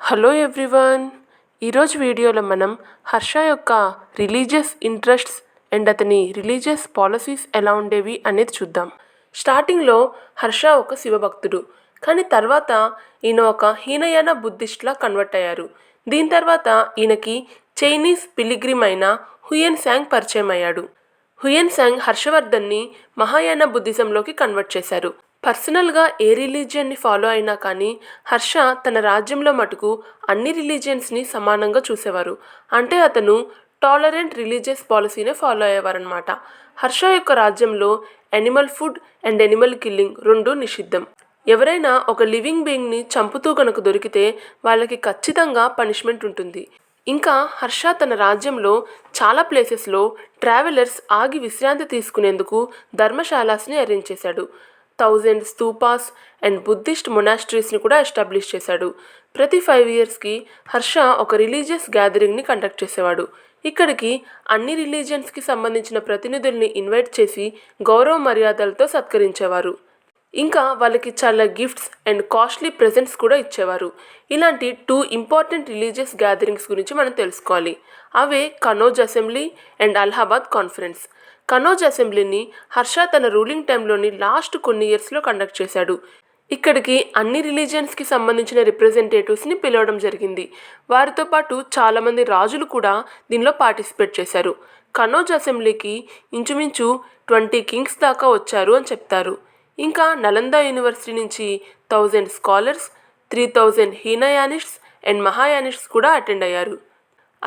Hello everyone. ఈరోజు వీడియోలో మనం హర్ష యొక్క రిలీజియస్ ఇంట్రెస్ట్స్ అండ్ అతని రిలీజియస్ పాలసీస్ ఎలా ఉండేవి అనేది చూద్దాం. స్టార్టింగ్లో హర్ష ఒక శివభక్తుడు, కానీ తర్వాత ఈయన ఒక హీనయాన బుద్ధిస్ట్లా కన్వర్ట్ అయ్యారు. దీని తర్వాత ఈయనకి చైనీస్ పిలిగ్రిమ్ అయిన హుయెన్ సాంగ్ పరిచయం అయ్యాడు. హుయెన్ సాంగ్ హర్షవర్ధన్ని మహాయాన బుద్ధిజంలోకి కన్వర్ట్ చేశారు. పర్సనల్గా ఏ రిలీజియన్ని ఫాలో అయినా కానీ హర్ష తన రాజ్యంలో మటుకు అన్ని రిలీజియన్స్ని సమానంగా చూసేవారు. అంటే అతను టాలరెంట్ రిలీజియస్ పాలసీనే ఫాలో అయ్యేవారనమాట. హర్ష యొక్క రాజ్యంలో animal food and animal killing రెండు నిషిద్ధం. ఎవరైనా ఒక లివింగ్ బీయింగ్ని చంపుతూ కనుక దొరికితే వాళ్ళకి ఖచ్చితంగా పనిష్మెంట్ ఉంటుంది. ఇంకా హర్ష తన రాజ్యంలో చాలా ప్లేసెస్లో ట్రావెలర్స్ ఆగి విశ్రాంతి తీసుకునేందుకు ధర్మశాలాస్ని అరేంజ్ చేశాడు. 1000 స్తూపాస్ అండ్ బుద్ధిస్ట్ మొనాస్ట్రీస్ని కూడా ఎస్టాబ్లిష్ చేశాడు. ప్రతి 5 ఇయర్స్కి హర్ష ఒక రిలీజియస్ గ్యాదరింగ్ని కండక్ట్ చేసేవాడు. ఇక్కడికి అన్ని రిలీజియన్స్కి సంబంధించిన ప్రతినిధుల్ని ఇన్వైట్ చేసి గౌరవ మర్యాదలతో సత్కరించేవారు. ఇంకా వాళ్ళకి చాలా గిఫ్ట్స్ అండ్ కాస్ట్లీ ప్రెజెంట్స్ కూడా ఇచ్చేవారు. ఇలాంటి 2 ఇంపార్టెంట్ రిలీజియస్ గ్యాదరింగ్స్ గురించి మనం తెలుసుకోవాలి. అవే Kannauj assembly and Allahabad conference. Kannauj అసెంబ్లీని హర్ష తన రూలింగ్ టైంలోని లాస్ట్ కొన్ని ఇయర్స్లో కండక్ట్ చేశాడు. ఇక్కడికి అన్ని రిలీజియన్స్కి సంబంధించిన రిప్రజెంటేటివ్స్ని పిలవడం జరిగింది. వారితో పాటు చాలామంది రాజులు కూడా దీనిలో పార్టిసిపేట్ చేశారు. కనౌజ్ అసెంబ్లీకి ఇంచుమించు 20 కింగ్స్ దాకా వచ్చారు అని చెప్తారు. ఇంకా నలంద యూనివర్సిటీ నుంచి 1000 స్కాలర్స్, 3000 హీనయానిస్ట్స్ అండ్ మహాయానిస్ట్స్ కూడా అటెండ్ అయ్యారు.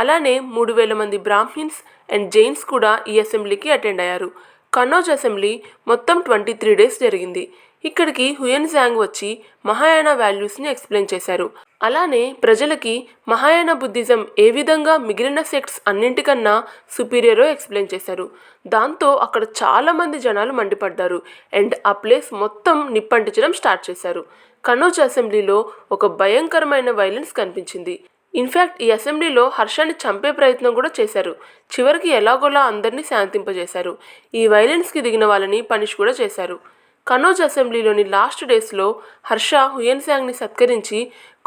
అలానే 3000 మంది బ్రాహ్మిన్స్ అండ్ జైన్స్ కూడా ఈ అసెంబ్లీకి అటెండ్ అయ్యారు. కనౌజ్ అసెంబ్లీ మొత్తం 23 డేస్ జరిగింది. ఇక్కడికి హుయెన్ సాంగ్ వచ్చి మహాయాన వాల్యూస్ని ఎక్స్ప్లెయిన్ చేశారు. అలానే ప్రజలకి మహాయాన బుద్ధిజం ఏ విధంగా మిగిలిన సెక్ట్స్ అన్నింటికన్నా సుపీరియరో ఎక్స్ప్లెయిన్ చేశారు. దాంతో అక్కడ చాలామంది జనాలు మండిపడ్డారు అండ్ ఆ ప్లేస్ మొత్తం నిప్పంటించడం స్టార్ట్ చేశారు. కనౌజ్ అసెంబ్లీలో ఒక భయంకరమైన వైలెన్స్ కనిపించింది. ఇన్ఫ్యాక్ట్ ఈ అసెంబ్లీలో హర్షాన్ని చంపే ప్రయత్నం కూడా చేశారు. చివరికి ఎలాగోలా అందరినీ శాంతింపజేశారు. ఈ వైలెన్స్కి దిగిన వాళ్ళని పనిష్ కూడా చేశారు. కనౌజ్ అసెంబ్లీలోని లాస్ట్ డేస్లో హర్ష హుయెన్ సాంగ్ని సత్కరించి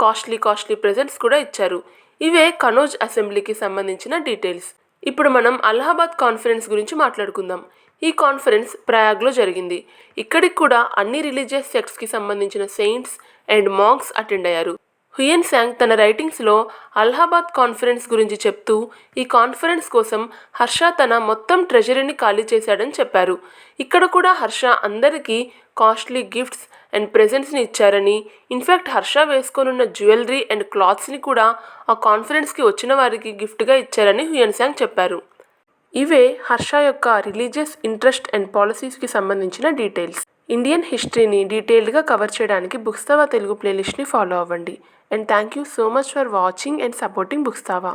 కాస్ట్లీ ప్రెజెంట్స్ కూడా ఇచ్చారు. ఇవే కనౌజ్ అసెంబ్లీకి సంబంధించిన డీటెయిల్స్. ఇప్పుడు మనం అలహాబాద్ కాన్ఫరెన్స్ గురించి మాట్లాడుకుందాం. ఈ కాన్ఫరెన్స్ ప్రయాగ్లో జరిగింది. ఇక్కడికి కూడా అన్ని రిలీజియస్ సెక్ట్స్కి సంబంధించిన సెయింట్స్ అండ్ మాంక్స్ అటెండ్ అయ్యారు. హుయెన్ సాంగ్ తన రైటింగ్స్లో అలహాబాద్ కాన్ఫరెన్స్ గురించి చెప్తూ ఈ కాన్ఫరెన్స్ కోసం హర్ష తన మొత్తం ట్రెజరీని ఖాళీ చేశాడని చెప్పారు. ఇక్కడ కూడా హర్ష అందరికీ కాస్ట్లీ గిఫ్ట్స్ అండ్ ప్రెజెంట్స్ని ఇచ్చారని, ఇన్ఫ్యాక్ట్ హర్ష వేసుకొనున్న జ్యువెలరీ అండ్ క్లాత్స్ని కూడా ఆ కాన్ఫరెన్స్కి వచ్చిన వారికి గిఫ్ట్గా ఇచ్చారని హుయెన్ సాంగ్ చెప్పారు. ఇవే హర్ష యొక్క రిలీజియస్ ఇంట్రెస్ట్ అండ్ పాలసీస్కి సంబంధించిన డీటెయిల్స్. ఇండియన్ హిస్టరీని డీటెయిల్డ్గా కవర్ చేయడానికి బుక్స్తావా తెలుగు ప్లేలిస్ట్ని ఫాలో అవ్వండి. And thank you so much for watching and supporting Bookstava.